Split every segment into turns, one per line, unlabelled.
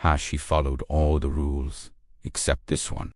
He followed all the rules, except this one.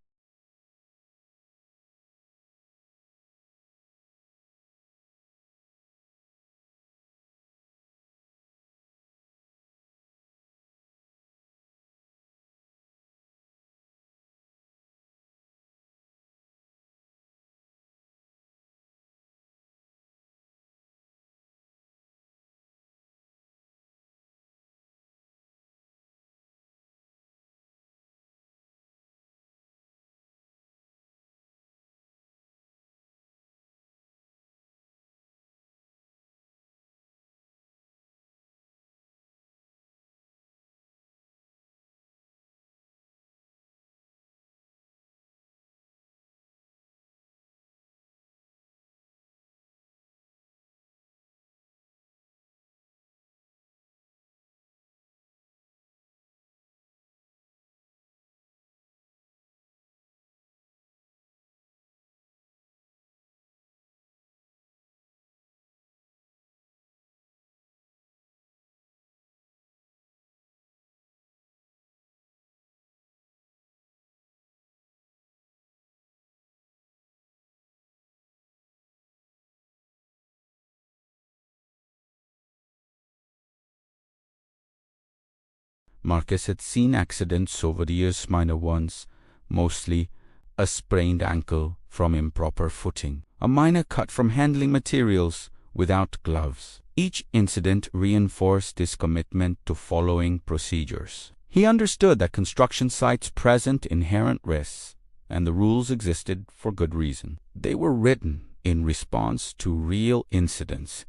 Marcus had seen accidents over the years, minor ones, mostly a sprained ankle from improper footing, a minor cut from handling materials without gloves. Each incident reinforced his commitment to following procedures. He understood that construction sites present inherent risks, and the rules existed for good reason. They were written in response to real incidents,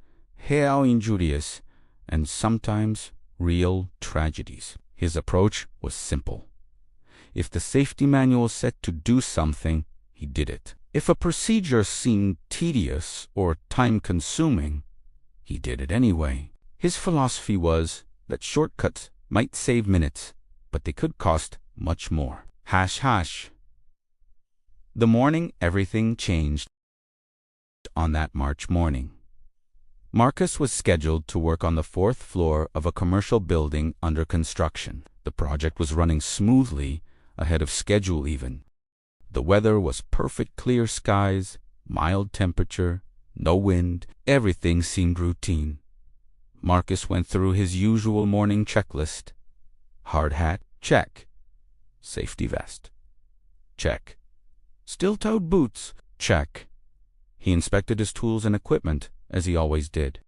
how injurious, and sometimes real tragedies. His approach was simple. If the safety manual said to do something, he did it. If a procedure seemed tedious or time-consuming, he did it anyway. His philosophy was that shortcuts might save minutes, but they could cost much more. The morning everything changed. On that March morning, Marcus was scheduled to work on the 4th floor of a commercial building under construction. The project was running smoothly, ahead of schedule even. The weather was perfect, clear skies, mild temperature, no wind. Everything seemed routine. Marcus went through his usual morning checklist. Hard hat, check. Safety vest, check. Steel-toed boots, check. He inspected his tools and equipment, as he always did.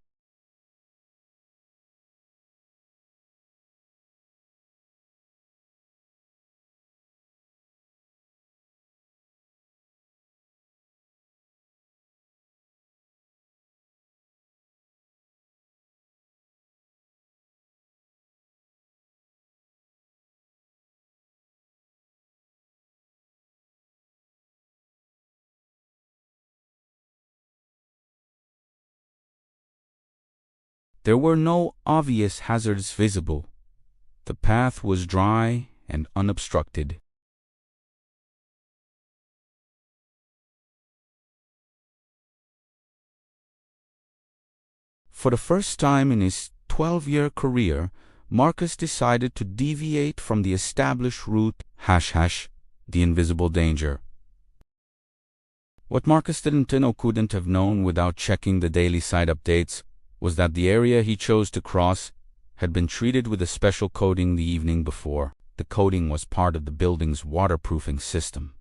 There were no obvious hazards visible. The path was dry and unobstructed. For the first time in his 12-year career, Marcus decided to deviate from the established route, the invisible danger. What Marcus didn't or couldn't have known without checking the daily site updates was that the area he chose to cross had been treated with a special coating the evening before. The coating was part of the building's waterproofing system.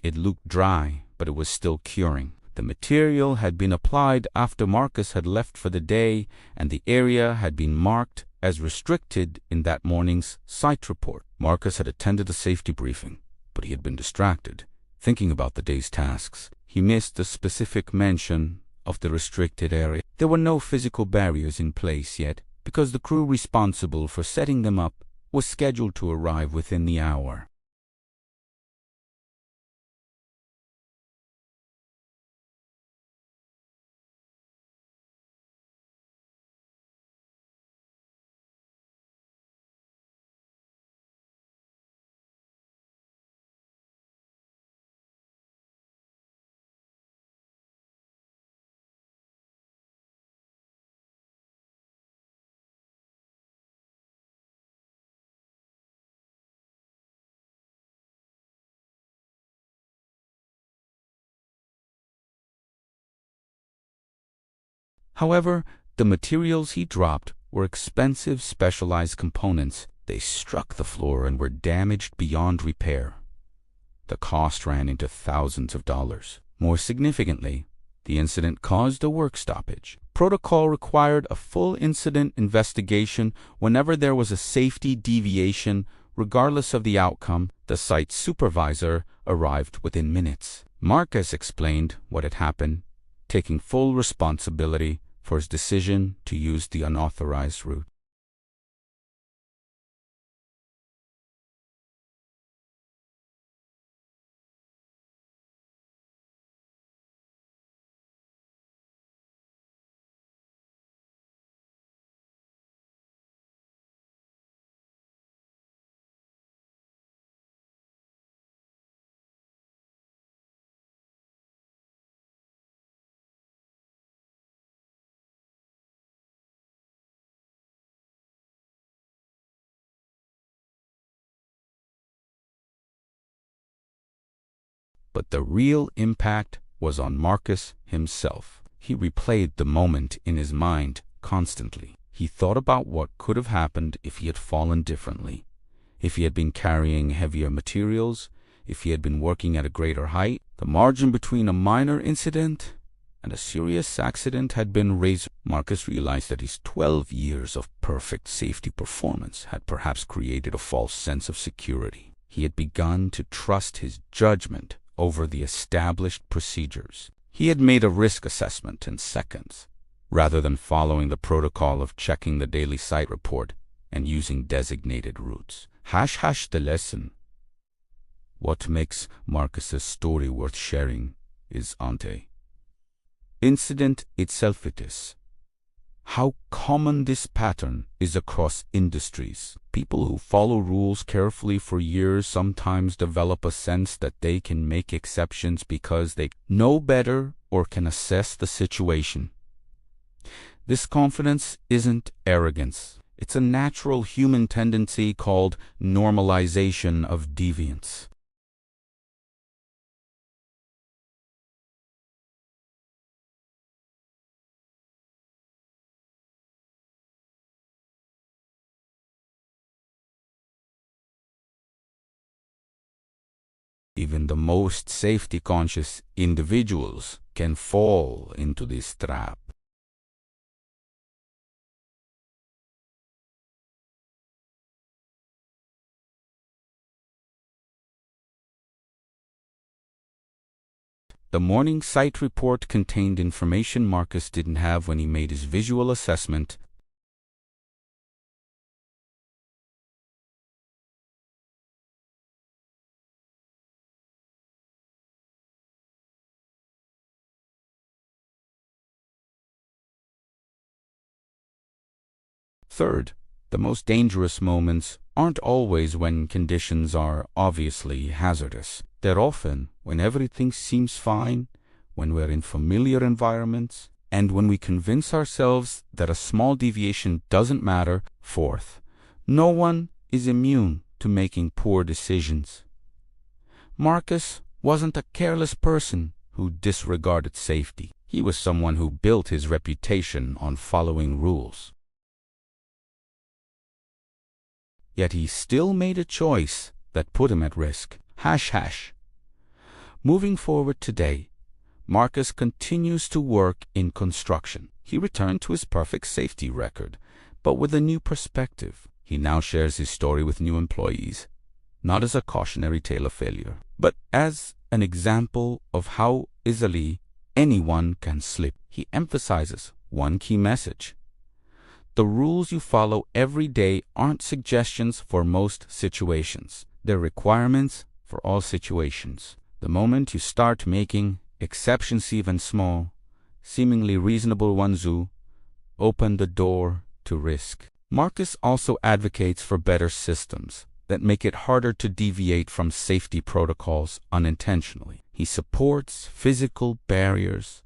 It looked dry, but it was still curing. The material had been applied after Marcus had left for the day, and the area had been marked as restricted in that morning's site report. Marcus had attended a safety briefing, but he had been distracted, thinking about the day's tasks. He missed the specific mention of the restricted area. There were no physical barriers in place yet, because the crew responsible for setting them up was scheduled to arrive within the hour. However, the materials he dropped were expensive specialized components. They struck the floor and were damaged beyond repair. The cost ran into thousands of dollars. More significantly, the incident caused a work stoppage. Protocol required a full incident investigation whenever there was a safety deviation. Regardless of the outcome, the site supervisor arrived within minutes. Marcus explained what had happened, taking full responsibility for his decision to use the unauthorized route. But the real impact was on Marcus himself. He replayed the moment in his mind constantly. He thought about what could have happened if he had fallen differently, if he had been carrying heavier materials, if he had been working at a greater height. The margin between a minor incident and a serious accident had been razor. Marcus realized that his 12 years of perfect safety performance had perhaps created a false sense of security. He had begun to trust his judgment over the established procedures. He had made a risk assessment in seconds, rather than following the protocol of checking the daily site report and using designated routes. The lesson. What makes Marcus's story worth sharing is ante. Incident itself it is. How common this pattern is across industries. People who follow rules carefully for years sometimes develop a sense that they can make exceptions because they know better or can assess the situation. This confidence isn't arrogance. It's a natural human tendency called normalization of deviance. Even the most safety-conscious individuals can fall into this trap. The morning site report contained information Marcus didn't have when he made his visual assessment. Third, the most dangerous moments aren't always when conditions are obviously hazardous. They're often when everything seems fine, when we're in familiar environments, and when we convince ourselves that a small deviation doesn't matter. Fourth, no one is immune to making poor decisions. Marcus wasn't a careless person who disregarded safety. He was someone who built his reputation on following rules. Yet he still made a choice that put him at risk. Moving forward today, Marcus continues to work in construction. He returned to his perfect safety record, but with a new perspective. He now shares his story with new employees, not as a cautionary tale of failure, but as an example of how easily anyone can slip. He emphasizes one key message. The rules you follow every day aren't suggestions for most situations. They're requirements for all situations. The moment you start making exceptions, even small, seemingly reasonable ones, open the door to risk. Marcus also advocates for better systems that make it harder to deviate from safety protocols unintentionally. He supports physical barriers,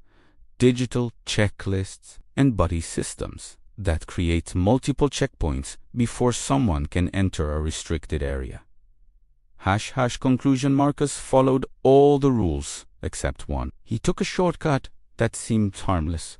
digital checklists, and buddy systems that create multiple checkpoints before someone can enter a restricted area. Conclusion. Marcus followed all the rules except one. He took a shortcut that seemed harmless,